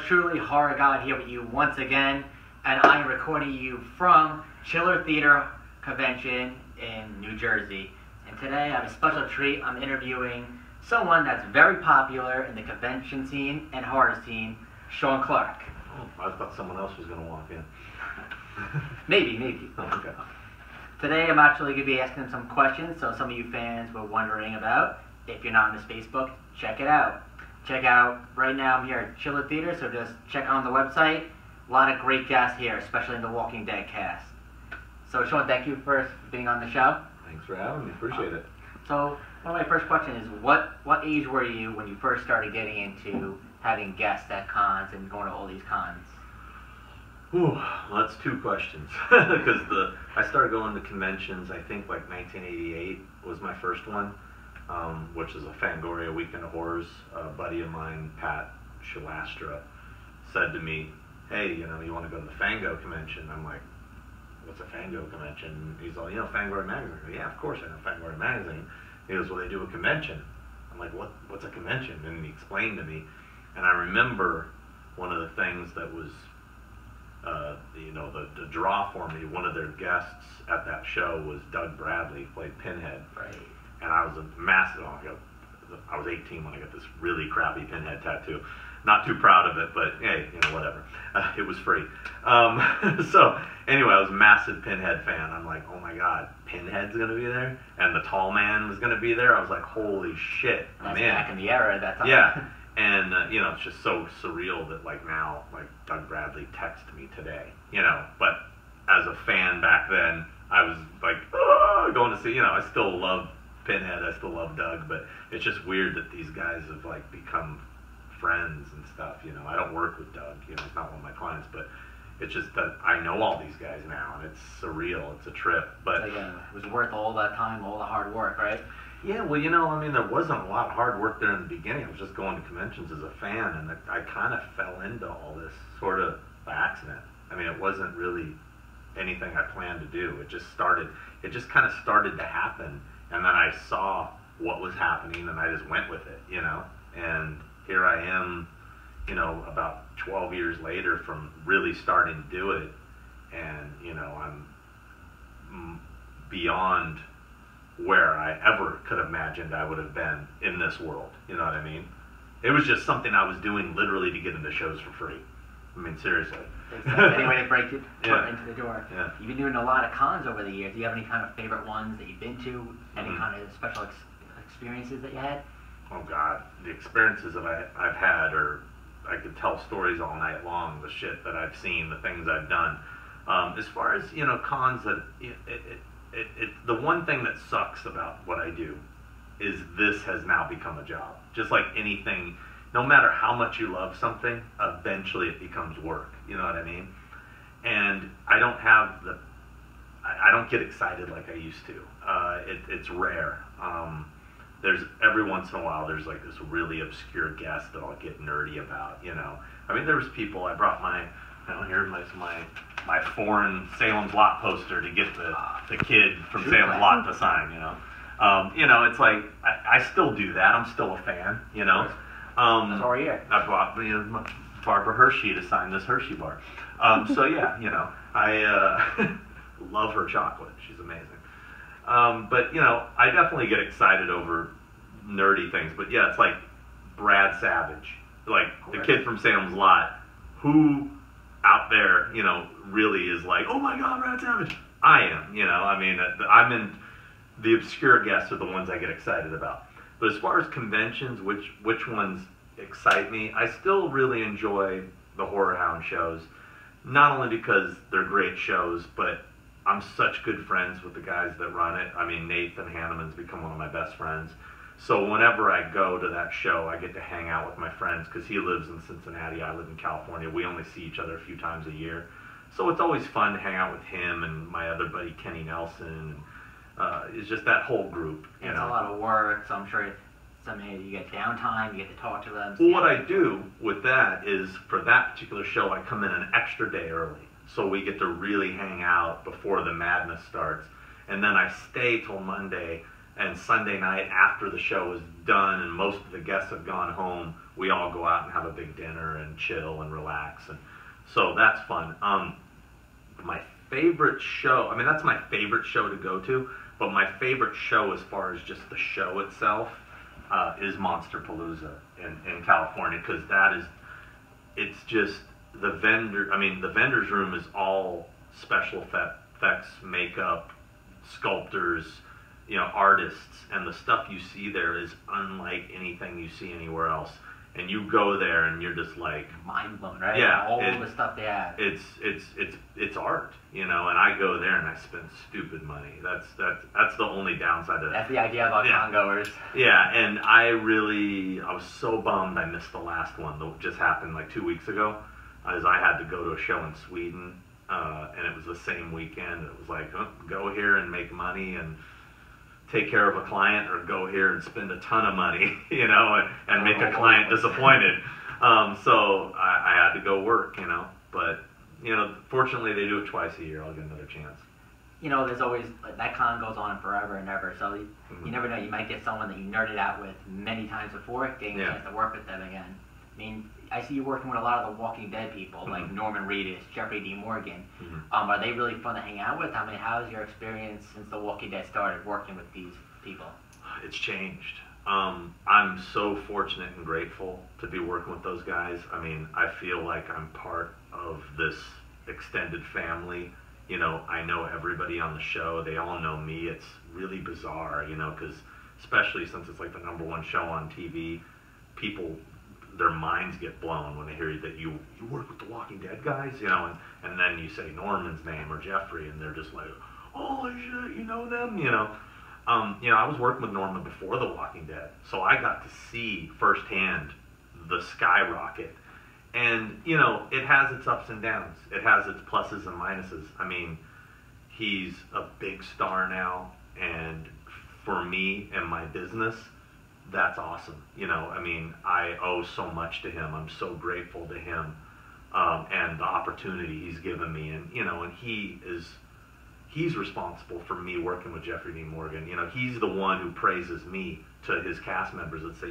truly, Horror God here with you once again, and I am recording you from Chiller Theater Convention in New Jersey. And today I have a special treat. I'm interviewing someone that's very popular in the convention scene and horror scene, Sean Clark. Oh, I thought someone else was going to walk in. Maybe. Oh, okay. Today I'm actually going to be asking some questions, so some of you fans were wondering about. If you're not on this Facebook, check it out. Right now I'm here at Chiller Theater, so just check on the website. A lot of great guests here, especially in the Walking Dead cast. So Sean, thank you for being on the show. Thanks for having me. Appreciate it. So one of my first questions is, what age were you when you first started getting into having guests at cons and going to all these cons? Ooh, well, that's two questions. Because I started going to conventions, I think like 1988 was my first one. Which is a Fangoria Weekend of Horrors. A buddy of mine, Pat Shalastra, said to me, hey, you want to go to the Fango convention? I'm like, what's a Fango convention? He's all, Fangoria Magazine. I go, yeah, of course I know Fangoria Magazine. He goes, well, they do a convention. I'm like, what's a convention? And he explained to me. And I remember one of the things that was, the draw for me, one of their guests at that show was Doug Bradley, who played Pinhead. Right. And I was a massive, I was 18 when I got this really crappy Pinhead tattoo. Not too proud of it, but hey, whatever. It was free. So anyway, I was a massive Pinhead fan. I'm like, oh my God, Pinhead's going to be there? And the tall man was going to be there? I was like, holy shit, That's man. Back in the era at that time. Yeah, and it's just so surreal that now, Doug Bradley texted me today, But as a fan back then, I was like, going to see, I still love Pinhead, I still love Doug, but it's just weird that these guys have become friends and stuff. I don't work with Doug, he's not one of my clients, but it's just that I know all these guys now, and it's surreal. It's a trip, but it was worth all that time, all the hard work, right? Yeah, well, there wasn't a lot of hard work there in the beginning. I was just going to conventions as a fan, and I kind of fell into all this sort of by accident. It wasn't really anything I planned to do. It just kind of started to happen. And then I saw what was happening, and I just went with it, And here I am, about 12 years later from really starting to do it. And, I'm beyond where I ever could have imagined I would have been in this world. You know what I mean? It was just something I was doing literally to get into shows for free. Seriously. Any way to break it into the door. Yeah. You've been doing a lot of cons over the years. Do you have any kind of favorite ones that you've been to? Any kind of special experiences that you had? Oh God, the experiences that I've had, or I could tell stories all night long. The shit that I've seen, the things I've done. As far as cons, that the one thing that sucks about what I do is this has now become a job. Just like anything. No matter how much you love something, eventually it becomes work. You know what I mean? And I don't get excited like I used to. It's rare. There's every once in a while there's this really obscure guest that I'll get nerdy about. There was people. I brought here's my foreign Salem's Lot poster to get the kid from Salem's Lot to sign. It's like I still do that. I'm still a fan. That's all year. I bought Barbara Hershey to sign this Hershey bar. So yeah, I love her chocolate. She's amazing. But I definitely get excited over nerdy things. But yeah, it's like Brad Savage, the kid from Salem's Lot, who out there, really is like, oh my God, Brad Savage. I am, I'm in the obscure guests are the ones I get excited about. But as far as conventions, which ones excite me, I still really enjoy the Horror Hound shows. Not only because they're great shows, but I'm such good friends with the guys that run it. Nathan Hanneman's become one of my best friends. So whenever I go to that show, I get to hang out with my friends because he lives in Cincinnati, I live in California. We only see each other a few times a year. So it's always fun to hang out with him and my other buddy Kenny Nelson. It's just that whole group. It's a lot of work, so I'm sure somehow you get downtime, you get to talk to them. Well, what I do with that is, for that particular show, I come in an extra day early. So we get to really hang out before the madness starts. And then I stay till Monday, And Sunday night, after the show is done and most of the guests have gone home, we all go out and have a big dinner and chill and relax. And so that's fun. My favorite show, I mean, that's my favorite show to go to, but my favorite show as far as just the show itself is Monsterpalooza in California, because it's just the vendor's room is all special effects, makeup, sculptors, artists, and the stuff you see there is unlike anything you see anywhere else. And you go there and you're just like mind blown, right? Yeah, all the stuff they have. It's art, and I go there and I spend stupid money. That's the only downside of that. That's the idea about con-goers. Yeah, and I was so bummed I missed the last one that just happened like 2 weeks ago, as I had to go to a show in Sweden, and it was the same weekend. It was like, go here and make money and take care of a client, or go here and spend a ton of money, and make a client disappointed. So I had to go work, but, fortunately they do it twice a year. I'll get another chance. There's always, that con goes on forever and ever, so you never know, you might get someone that you nerded out with many times before, getting a chance to work with them again. I mean, I see you working with a lot of the Walking Dead people, like Norman Reedus, Jeffrey D. Morgan. Are they really fun to hang out with? How's your experience since The Walking Dead started working with these people? It's changed. I'm so fortunate and grateful to be working with those guys. I mean, I feel like I'm part of this extended family. I know everybody on the show. They all know me. It's really bizarre, because especially since it's like the #1 show on TV, people, their minds get blown when they hear that you work with the Walking Dead guys, and then you say Norman's name or Jeffrey, and they're just like, holy shit, you know them, I was working with Norman before The Walking Dead, so I got to see firsthand the skyrocket. And, it has its ups and downs. It has its pluses and minuses. I mean, he's a big star now, and for me and my business, that's awesome. I owe so much to him. I'm so grateful to him, and the opportunity he's given me. And, and he's responsible for me working with Jeffrey D. Morgan. He's the one who praises me to his cast members that say,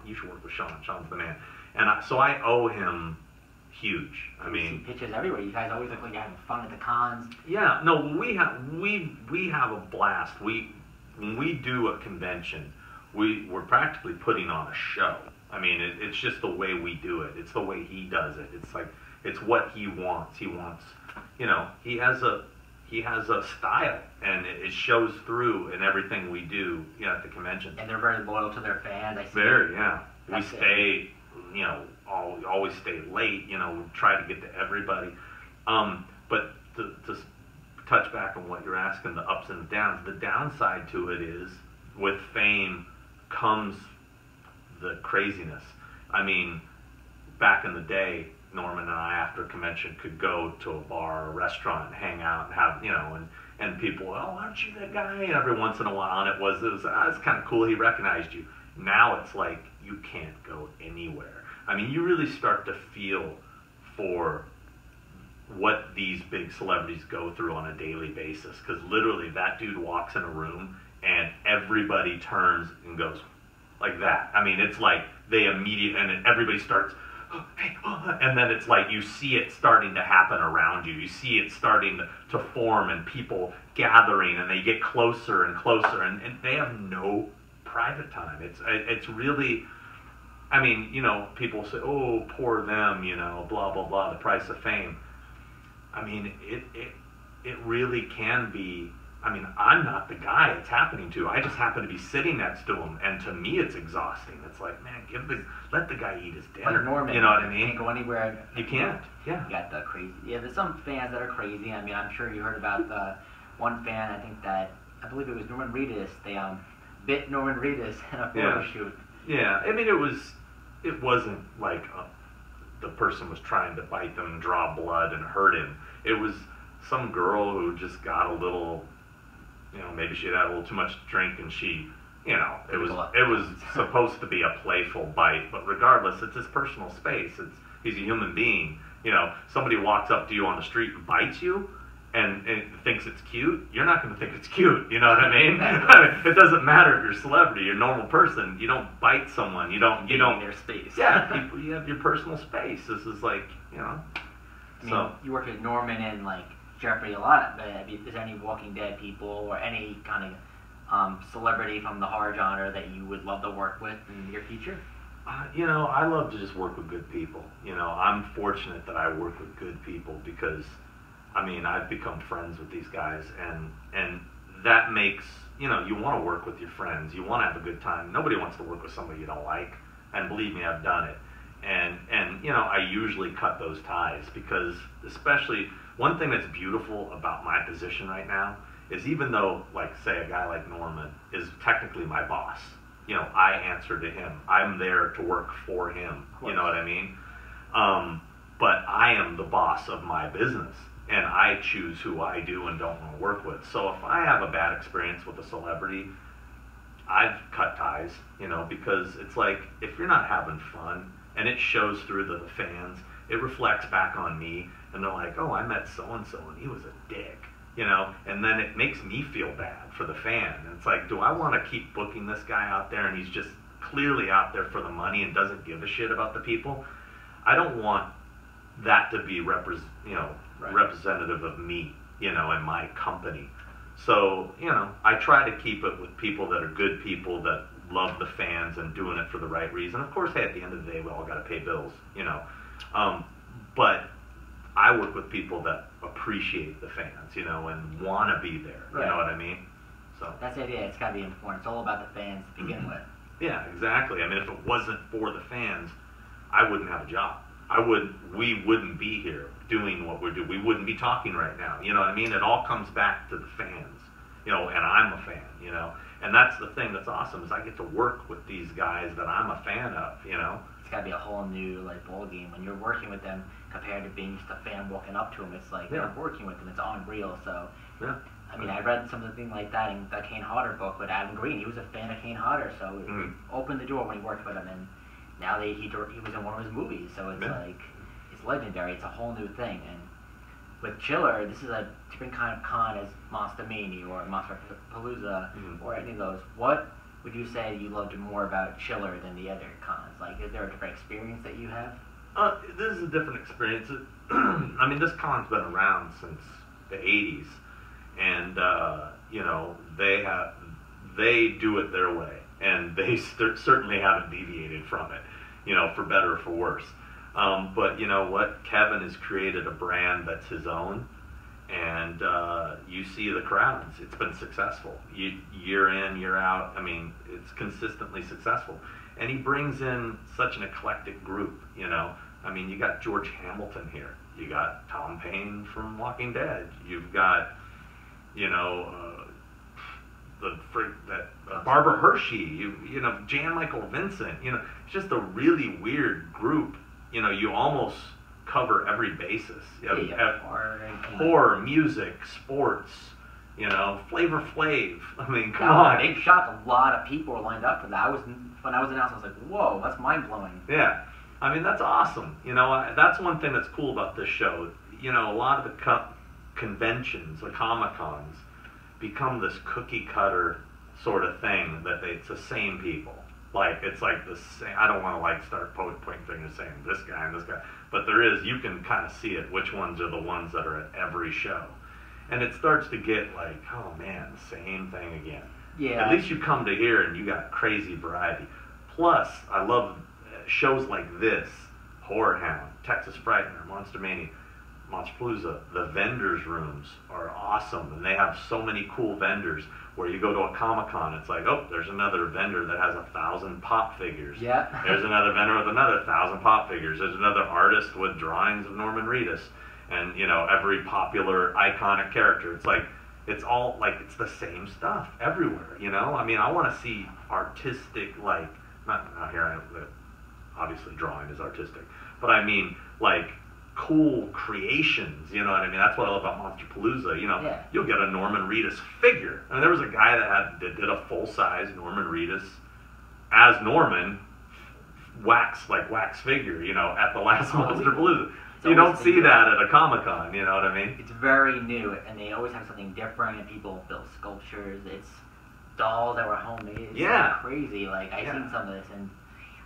you should work with Sean. Sean's the man. And so I owe him huge. I mean, see pictures everywhere. You guys always look like you're having fun at the cons. Yeah, no, we have a blast. When we do a convention, we're practically putting on a show. I mean, it's just the way we do it. It's the way he does it. It's like, it's what he wants. He wants, he has a style, and it shows through in everything we do, at the convention. And they're very loyal to their fans. I see. Very, yeah. We stay, always stay late. We try to get to everybody. But to touch back on what you're asking, the ups and downs. The downside to it is, with fame comes the craziness. I mean, back in the day, Norman and I, after a convention, could go to a bar or a restaurant and hang out and have, and people, oh, aren't you that guy? And every once in a while, and it was it's kind of cool, he recognized you. Now it's like, you can't go anywhere. I mean, you really start to feel for what these big celebrities go through on a daily basis, because literally that dude walks in a room and everybody turns and goes like that. I mean, it's like they immediately, and everybody starts, oh, hey, oh, and then it's like you see it starting to happen around you. You see it starting to form, and people gathering, and they get closer and closer, and they have no private time. It's really, I mean, people say, oh, poor them, blah, blah, blah, the price of fame. I mean, it really can be. I mean, I'm not the guy it's happening to. I just happen to be sitting next to him, and to me, it's exhausting. It's like, man, let the guy eat his dinner. Like Norman, you know what I mean? You can't go anywhere. You can't. Yeah. You got the crazy. Yeah, there's some fans that are crazy. I mean, I'm sure you heard about the one fan. I believe it was Norman Reedus. They bit Norman Reedus in a photo shoot. Yeah. I mean, it wasn't like the person was trying to bite them and draw blood and hurt him. It was some girl who just got a little. Maybe she had a little too much to drink, and she, it was supposed to be a playful bite, but regardless, it's his personal space. He's a human being. Somebody walks up to you on the street and bites you, and thinks it's cute, you're not going to think it's cute. You know what I mean? It doesn't matter if you're a celebrity, you're a normal person. You don't bite someone. You don't their space. Yeah, people. You have your personal space. This is like, you know. I mean, you worked with Norman and like Jeffrey a lot. But is there any Walking Dead people or any kind of celebrity from the horror genre that you would love to work with in your future? You know, I love to just work with good people. You know, I'm fortunate that I work with good people because, I mean, I've become friends with these guys, and that makes, you know, you want to work with your friends. You want to have a good time. Nobody wants to work with somebody you don't like, and believe me, I've done it. And you know, I usually cut those ties because, especially, one thing that's beautiful about my position right now is even though, like, say, a guy like Norman is technically my boss, you know, I answer to him. I'm there to work for him. You know what I mean? But I am the boss of my business, and I choose who I do and don't want to work with. So if I have a bad experience with a celebrity, I've cut ties, you know, because it's like, if you're not having fun, and it shows through the fans, it reflects back on me, and they're like, oh, I met so-and-so, and he was a dick. You know, and then it makes me feel bad for the fan. And it's like, do I want to keep booking this guy out there and he's just clearly out there for the money and doesn't give a shit about the people? I don't want that to be representative of me, you know, and my company. So, you know, I try to keep it with people that are good people that love the fans and doing it for the right reason. Of course, hey, at the end of the day, we all got to pay bills, you know. But I work with people that appreciate the fans, you know, and want to be there. You know what I mean? So that's the idea. It's got to be important. It's all about the fans to begin with. Yeah, exactly. I mean, if it wasn't for the fans, I wouldn't have a job. We wouldn't be here doing what we're doing. We wouldn't be talking right now. You know what I mean? It all comes back to the fans, you know, and I'm a fan, you know. And that's the thing that's awesome is I get to work with these guys that I'm a fan of, you know. It's got to be a whole new, like, ball game when you're working with them compared to being just a fan walking up to them. It's like you're working with them. It's unreal. So, I mean, I read something like that in the Kane Hodder book with Adam Green. He was a fan of Kane Hodder, so it opened the door when he worked with him. And now he was in one of his movies, so it's like, it's legendary. It's a whole new thing. And with Chiller, this is a different kind of con as Monster Mania or Monster Palooza or any of those. What would you say you loved more about Chiller than the other cons? Like, is there a different experience that you have? This is a different experience. I mean, this con's been around since the 80s, and you know, they do it their way, and they certainly haven't deviated from it, you know, for better or for worse. But you know what? Kevin has created a brand that's his own, and you see the crowds. It's been successful. Year in, year out. I mean, it's consistently successful. And he brings in such an eclectic group, you know. I mean, you got George Hamilton here. You got Tom Paine from Walking Dead. You've got, you know, Barbara Hershey. You know, Jan Michael Vincent. You know, it's just a really weird group. You know, you almost cover every basis. You have horror, music, sports. You know, Flavor Flav. I mean, come on. Big shock. A lot of people were lined up for that. When I was announced, I was like, whoa, that's mind-blowing. Yeah. I mean, that's awesome. You know, that's one thing that's cool about this show. You know, a lot of the conventions, the Comic-Cons, become this cookie-cutter sort of thing that it's the same people. Like, it's like the same. I don't want to, like, start pointing fingers saying this guy and this guy. But there is, you can kind of see it, which ones are the ones that are at every show. And it starts to get like, oh man, same thing again. Yeah. At least you come to here and you got crazy variety. Plus, I love shows like this, Horror Hound, Texas Frightener, Monster Mania, Monster Palooza. The vendors' rooms are awesome, and they have so many cool vendors. Where you go to a Comic-Con, it's like, oh, there's another vendor that has 1,000 pop figures. Yeah. There's another vendor with another 1,000 pop figures. There's another artist with drawings of Norman Reedus. And, you know, every popular, iconic character. It's like, it's all, like, it's the same stuff everywhere, you know? I mean, I want to see artistic, like, not here, obviously drawing is artistic, but I mean, like, cool creations, you know what I mean? That's what I love about Monster Palooza, you know? Yeah. You'll get a Norman Reedus figure. I mean, there was a guy that did a full-size Norman Reedus as Norman, wax figure, you know, at the last Monster Palooza. You don't see that at a Comic-Con, you know what I mean? It's very new, and they always have something different, and people build sculptures. It's dolls that were homemade. It's Yeah. crazy. Like, I've seen some of this, and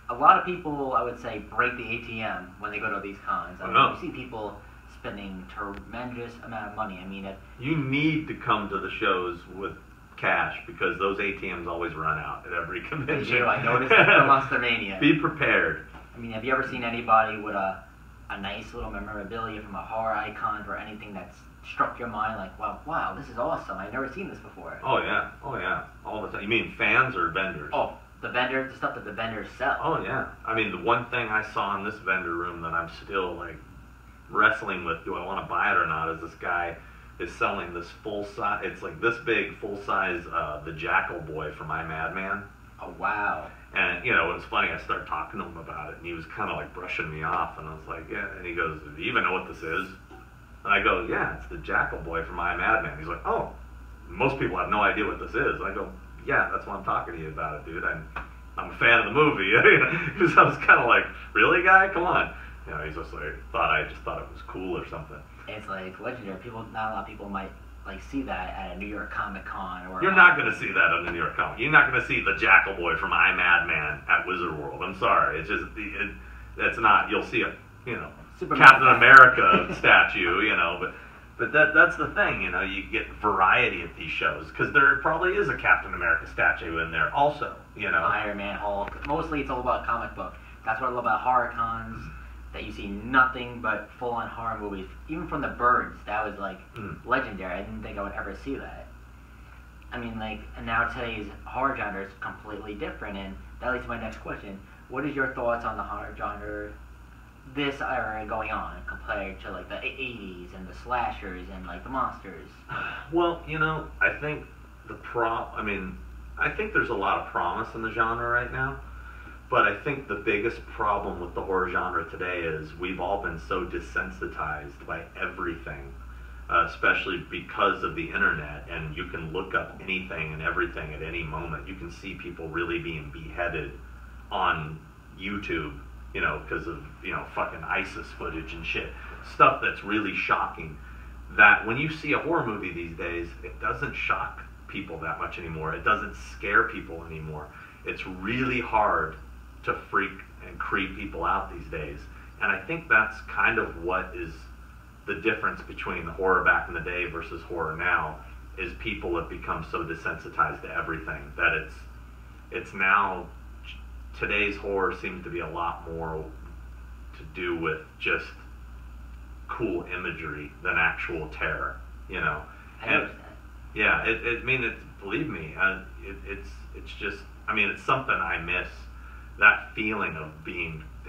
a lot of people, I would say, break the ATM when they go to these cons. I mean, you see people spending tremendous amount of money. I mean, you need to come to the shows with cash because those ATMs always run out at every convention. They do. I noticed it from Monster Mania. Be prepared. I mean, have you ever seen anybody with a nice little memorabilia from a horror icon or anything that's struck your mind? Like, wow, this is awesome. I've never seen this before. Oh yeah, all the time. You mean fans or vendors? Oh, the vendors, the stuff that the vendors sell. Oh yeah. I mean, the one thing I saw in this vendor room that I'm still like wrestling with, do I want to buy it or not, is this guy is selling this full size, it's like this big, full size, the Jackal Boy from My Madman. Oh, wow. And, you know, it was funny, I started talking to him about it, and he was kind of like brushing me off, and I was like, yeah, and he goes, do you even know what this is? And I go, yeah, it's the Jackal Boy from My Madman. He's like, oh, most people have no idea what this is. I go, yeah, that's why I'm talking to you about it, dude. I'm a fan of the movie. Because I was kind of like, really, guy? Come on. You know, he's just like, I just thought it was cool or something. It's like legendary. Not a lot of people might like see that at a New York Comic Con or. You're not going to see that at a New York Comic. You're not going to see the Jackal Boy from I Madman at Wizard World. I'm sorry. It's just it's not. You'll see a Captain America statue, you know, but that's the thing, you know. You get variety at these shows because there probably is a Captain America statue in there also, you know. Iron Man, Hulk. Mostly it's all about comic book. That's what I love about horror cons. That you see nothing but full-on horror movies. Even from the Birds, that was like legendary. I didn't think I would ever see that. I mean, like, and now today's horror genre is completely different, and that leads to my next question. What is your thoughts on the horror genre this era going on compared to like the 80s and the slashers and like the monsters? Well, you know, I think I think there's a lot of promise in the genre right now. But I think the biggest problem with the horror genre today is we've all been so desensitized by everything, especially because of the internet, and you can look up anything and everything at any moment. You can see people really being beheaded on YouTube, you know, because of, you know, fucking ISIS footage and shit. Stuff that's really shocking. That when you see a horror movie these days, it doesn't shock people that much anymore. It doesn't scare people anymore. It's really hard to freak and creep people out these days. And I think that's kind of what is the difference between the horror back in the day versus horror now, is people have become so desensitized to everything that it's now, today's horror seems to be a lot more to do with just cool imagery than actual terror, you know. And yeah, believe me, it's just, I mean, it's something I miss. That feeling of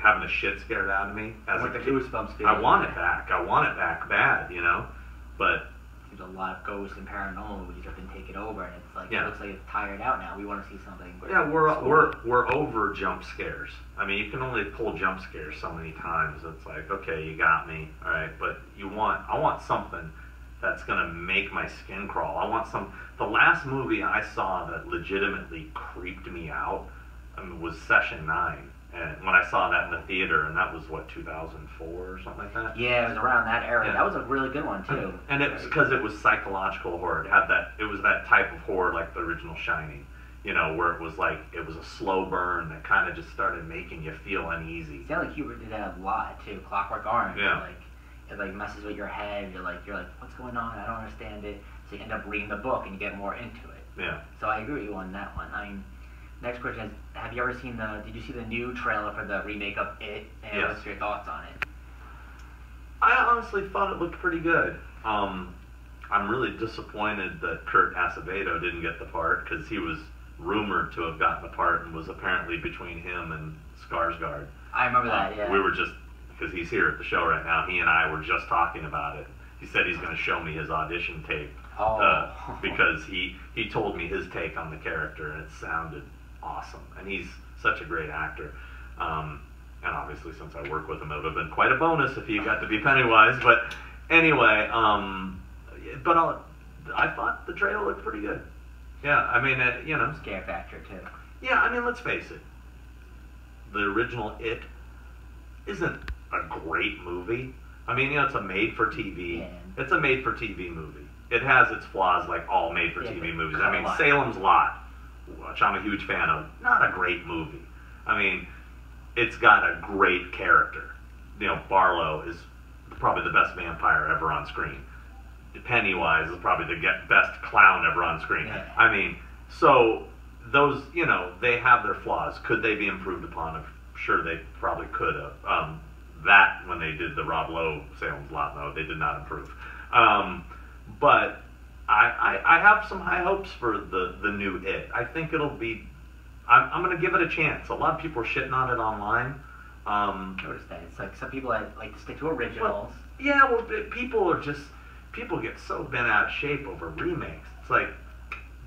having the shit scared out of me as a kid. Goosebumps feeling. I want it back. I want it back bad, you know. But there's a lot of ghosts and paranormal movies that can take it over, and it's like it looks like it's tired out now. We want to see something. Yeah, we're over jump scares. I mean, you can only pull jump scares so many times. It's like, okay, you got me, all right. But I want something that's gonna make my skin crawl. The last movie I saw that legitimately creeped me out was Session 9, and when I saw that in the theater, and that was 2004 or something like that. Yeah, it was around that era. Yeah. That was a really good one too. And it was because it was psychological horror. It was that type of horror like the original Shining, you know, where it was a slow burn that kind of just started making you feel uneasy. Stanley Kubrick did that a lot too. Clockwork Orange. Yeah. It messes with your head. You're like, what's going on? I don't understand it. So you end up reading the book and you get more into it. Yeah. So I agree with you on that one. I mean, next question is, did you see the new trailer for the remake of It? And yes. What's your thoughts on it? I honestly thought it looked pretty good. I'm really disappointed that Kurt Acevedo didn't get the part, because he was rumored to have gotten the part and was apparently between him and Skarsgård. I remember that, yeah. We were just, because he's here at the show right now, he and I were just talking about it. He said he's going to show me his audition tape. Because he told me his take on the character, and it sounded awesome. And he's such a great actor. And obviously, since I work with him, it would have been quite a bonus if he got to be Pennywise. But anyway, I thought the trailer looked pretty good. Yeah, I mean, you know. Scare factor, too. Yeah, I mean, let's face it. The original It isn't a great movie, I mean, it's a made-for-TV. Yeah. It's a made-for-TV movie. It has its flaws, like all made-for-TV movies. I mean, Salem's Lot, which I'm a huge fan of, not a great movie. I mean, it's got a great character. Barlow is probably the best vampire ever on screen. Pennywise is probably the best clown ever on screen. Yeah. I mean, so those, they have their flaws. Could they be improved upon? I'm sure they probably could have. That, when they did the Rob Lowe Salem's Lot, no, they did not improve. But I have some high hopes for the new It. I think it'll be... I'm going to give it a chance. A lot of people are shitting on it online. Notice that. It's like some people like to stick to originals. People get so bent out of shape over remakes. It's like,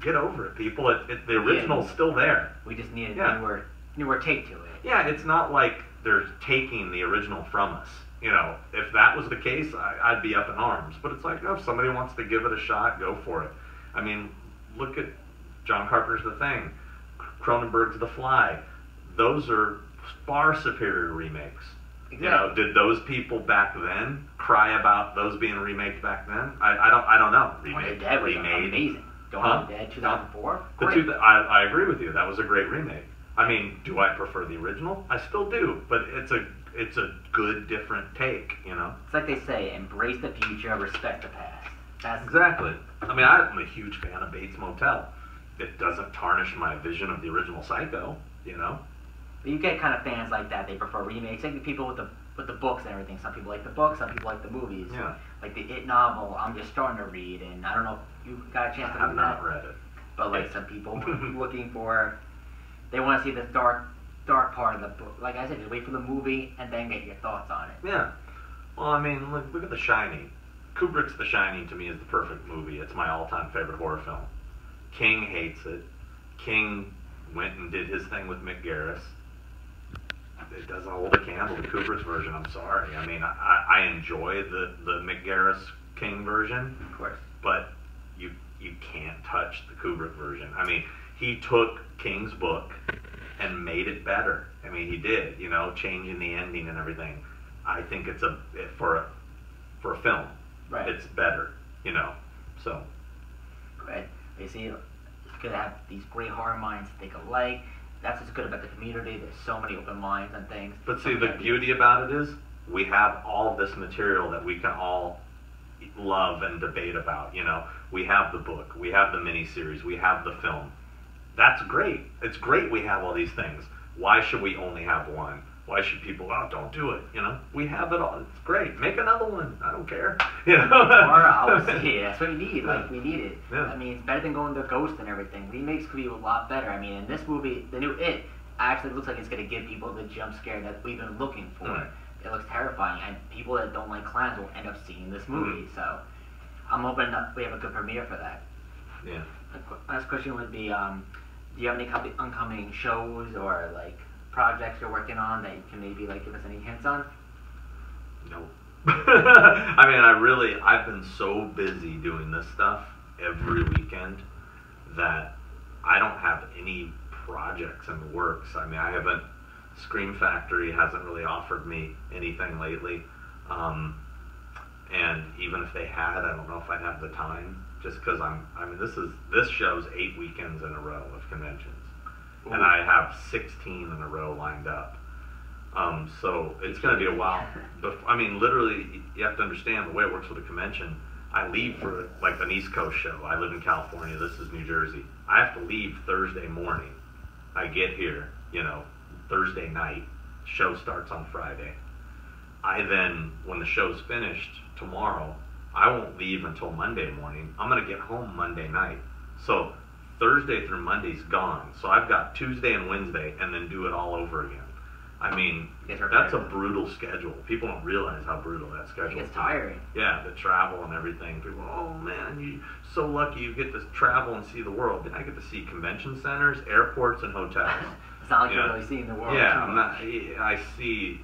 get over it, people. The original's still there. We just need a newer take to it. Yeah, it's not like they're taking the original from us. If that was the case, I'd be up in arms. But it's like, if somebody wants to give it a shot, go for it. I mean, look at John Carpenter's The Thing, Cronenberg's The Fly. Those are far superior remakes. Exactly. Did those people back then cry about those being remaked back then? I don't know. Dawn of the Dead was amazing. Dawn of the Dead, 2004. I agree with you. That was a great remake. I mean, do I prefer the original? I still do, but it's a good, different take. It's like they say, embrace the future, respect the past. That's exactly. I mean, I'm a huge fan of Bates Motel. It doesn't tarnish my vision of the original Psycho. But you get kind of fans like that. They prefer remakes. Like the people with the books and everything. Some people like the books. Some people like the movies. Yeah. Like the It novel, I'm just starting to read, and I don't know if you got a chance to read that. I have not read it. But like some people looking for, they want to see the dark part of the book. Like I said, just wait for the movie and then get your thoughts on it. Yeah. Well, I mean, look at The Shining. Kubrick's The Shining to me is the perfect movie. It's my all-time favorite horror film. King hates it. King went and did his thing with Mick Garris. It doesn't hold a candle to Kubrick's version. I'm sorry. I mean, I enjoy the Mick Garris King version, Of course. but you can't touch the Kubrick version. I mean, he took King's book and made it better. I mean, he did. Changing the ending and everything. I think it's for a film. Right. It's better. So. Right. You see, it's good to have these great horror minds think alike. That's what's good about the community. There's so many open minds and things. But see, the beauty about it is we have all this material that we can all love and debate about. We have the book, we have the miniseries, we have the film. That's great. It's great we have all these things. Why should we only have one? Why should people, don't do it? We have it all. It's great. Make another one. I don't care. Obviously, that's what we need. Like, we need it. Yeah. I mean, it's better than going to Ghost and everything. Remakes could be a lot better. I mean, in this movie, the new It actually looks like it's going to give people the jump scare that we've been looking for. Mm. It looks terrifying, and people that don't like clowns will end up seeing this movie. So, I'm hoping that we have a good premiere for that. Yeah. The last question would be, do you have any upcoming shows or, like, projects you're working on that you can maybe give us any hints on? No. I mean, I've been so busy doing this stuff every weekend that I don't have any projects in the works. I mean, Scream Factory hasn't really offered me anything lately. And even if they had, I don't know if I'd have the time, just because this show's 8 weekends in a row of conventions. Ooh. And I have 16 in a row lined up. So it's going to be a while. But I mean, literally, you have to understand the way it works with a convention. I leave for an East Coast show. I live in California. This is New Jersey. I have to leave Thursday morning. I get here, Thursday night. Show starts on Friday. I then, when the show's finished tomorrow, I won't leave until Monday morning. I'm going to get home Monday night. So Thursday through Monday's gone. So I've got Tuesday and Wednesday and then do it all over again. I mean, that's a brutal schedule. People don't realize how brutal that schedule is. It gets tiring. Yeah, the travel and everything. People, oh man, you're so lucky you get to travel and see the world. I get to see convention centers, airports, and hotels. It's not like you're really seeing the world. Yeah, I see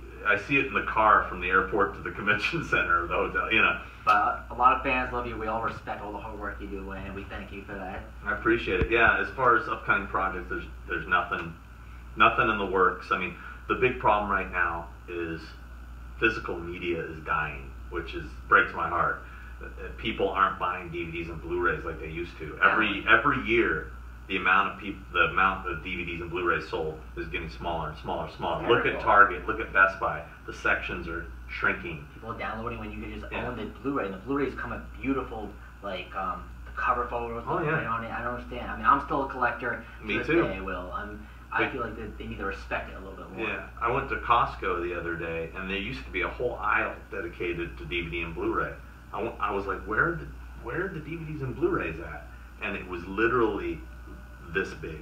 it in the car from the airport to the convention center or the hotel, But a lot of fans love you. We all respect all the hard work you do, and we thank you for that. I appreciate it. Yeah, as far as upcoming projects, there's nothing in the works. I mean, the big problem right now is physical media is dying. which breaks my heart. People aren't buying DVDs and Blu-rays like they used to. Every year, the amount of DVDs and Blu-rays sold is getting smaller and smaller and smaller. Look at Target, look at Best Buy. The sections are shrinking. People are downloading when you can just own the Blu-ray, and the Blu-rays come with beautiful, like, the cover photos on it. I don't understand. I mean, I'm still a collector. Me too. Day I will. I feel like they need to respect it a little bit more. Yeah, I went to Costco the other day, and there used to be a whole aisle dedicated to DVD and Blu-ray. I was like, where are the DVDs and Blu-rays at? And it was literally this big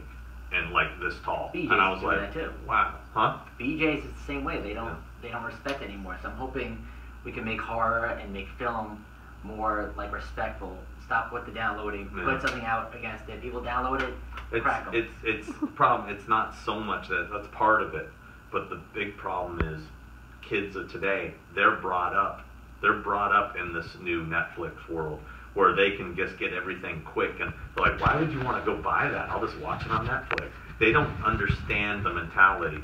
and like this tall. BJ's and I was like, that too. wow, huh? BJ's is the same way. They don't respect it anymore. So I'm hoping we can make horror and make film more like respectful. Stop with the downloading. Put something out against it. People download it. Crack them. It's the problem. It's not so much that's part of it, but the big problem is kids of today. They're brought up in this new Netflix world where they can just get everything quick, and they're like, why would you want to go buy that? I'll just watch it on Netflix. They don't understand the mentality.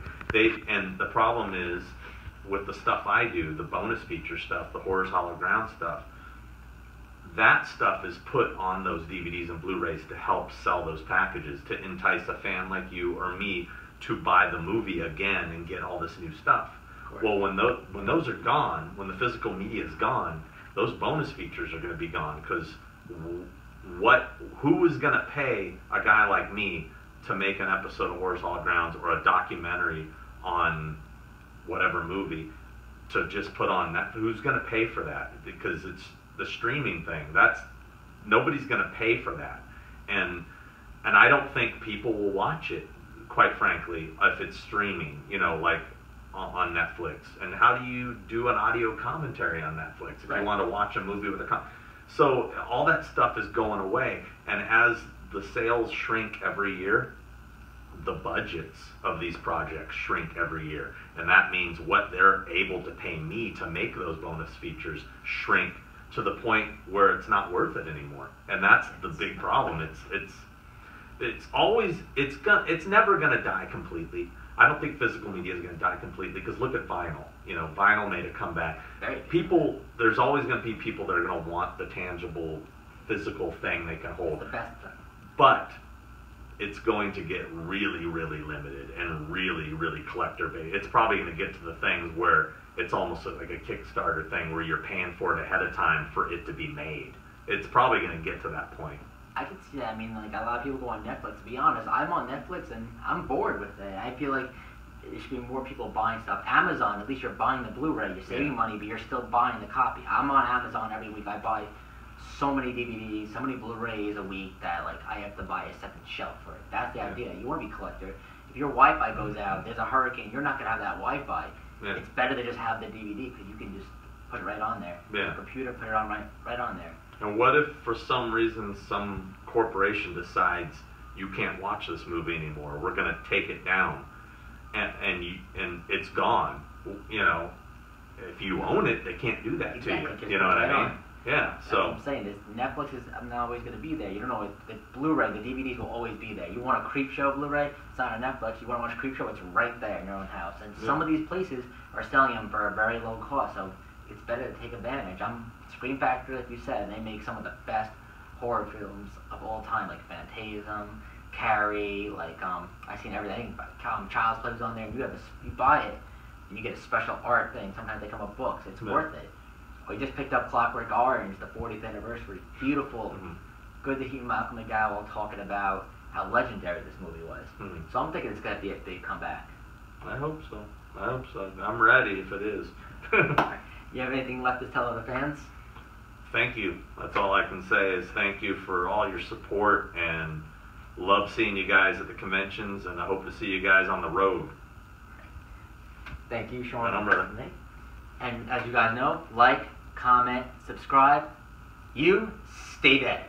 And the problem is with the stuff I do, the bonus feature stuff, the Horrors Hollow Ground stuff, that stuff is put on those DVDs and Blu-rays to help sell those packages, to entice a fan like you or me to buy the movie again and get all this new stuff. Well, when those are gone, when the physical media is gone, those bonus features are going to be gone, because who is going to pay a guy like me to make an episode of Horrors Hollow Grounds or a documentary on whatever movie to just put on that? Who's going to pay for that? Because it's the streaming thing. Nobody's going to pay for that, and I don't think people will watch it, quite frankly, if it's streaming. Like on Netflix. And how do you do an audio commentary on Netflix if you want to watch a movie with so all that stuff is going away, and as the sales shrink every year, the budgets of these projects shrink every year, and that means what they're able to pay me to make those bonus features shrink to the point where it's not worth it anymore. And that's the big problem. It's never going to die completely. I don't think physical media is going to die completely, because look at vinyl. Vinyl made a comeback. There's always going to be people that are going to want the tangible, physical thing they can hold. The best thing. But it's going to get really, really limited and really, really collector-based. It's probably going to get to the things where it's almost like a Kickstarter thing where you're paying for it ahead of time for it to be made. It's probably going to get to that point. I can see that. I mean, like, a lot of people go on Netflix. To be honest, I'm on Netflix and I'm bored with it. I feel like there should be more people buying stuff. Amazon, at least you're buying the Blu-ray. You're saving money, but you're still buying the copy. I'm on Amazon every week. I buy so many DVDs, so many Blu-rays a week that, like, I have to buy a second shelf for it. That's the idea. You want to be a collector. If your Wi-Fi goes out, there's a hurricane, you're not going to have that Wi-Fi. Yeah. It's better to just have the DVD, because you can just put it right on there. Yeah. The computer, put it on right on there. And what if, for some reason, some corporation decides you can't watch this movie anymore? We're going to take it down, and it's gone. If you own it, they can't do that to you. You know what I mean? Yeah. That's what I'm saying. Netflix is not always going to be there. You don't know. The Blu-ray, the DVDs will always be there. You want a Creepshow Blu-ray? It's not on Netflix. You want to watch Creepshow? It's right there in your own house. And some of these places are selling them for a very low cost. So it's better to take advantage. Scream Factory, like you said, they make some of the best horror films of all time, like Phantasm, Carrie, like I've seen everything. Child's Play's on there, and you buy it, and you get a special art thing. Sometimes they come with books. It's worth it. We just picked up Clockwork Orange, the 40th anniversary. Beautiful. Good to hear Malcolm McDowell talking about how legendary this movie was. So I'm thinking it's going to be a big comeback. I hope so. I'm ready if it is. You have anything left to tell other fans? Thank you. That's all I can say is thank you for all your support, and love seeing you guys at the conventions, and I hope to see you guys on the road. Thank you, Sean. And I'm ready. And as you guys know, like, comment, subscribe. You stay dead.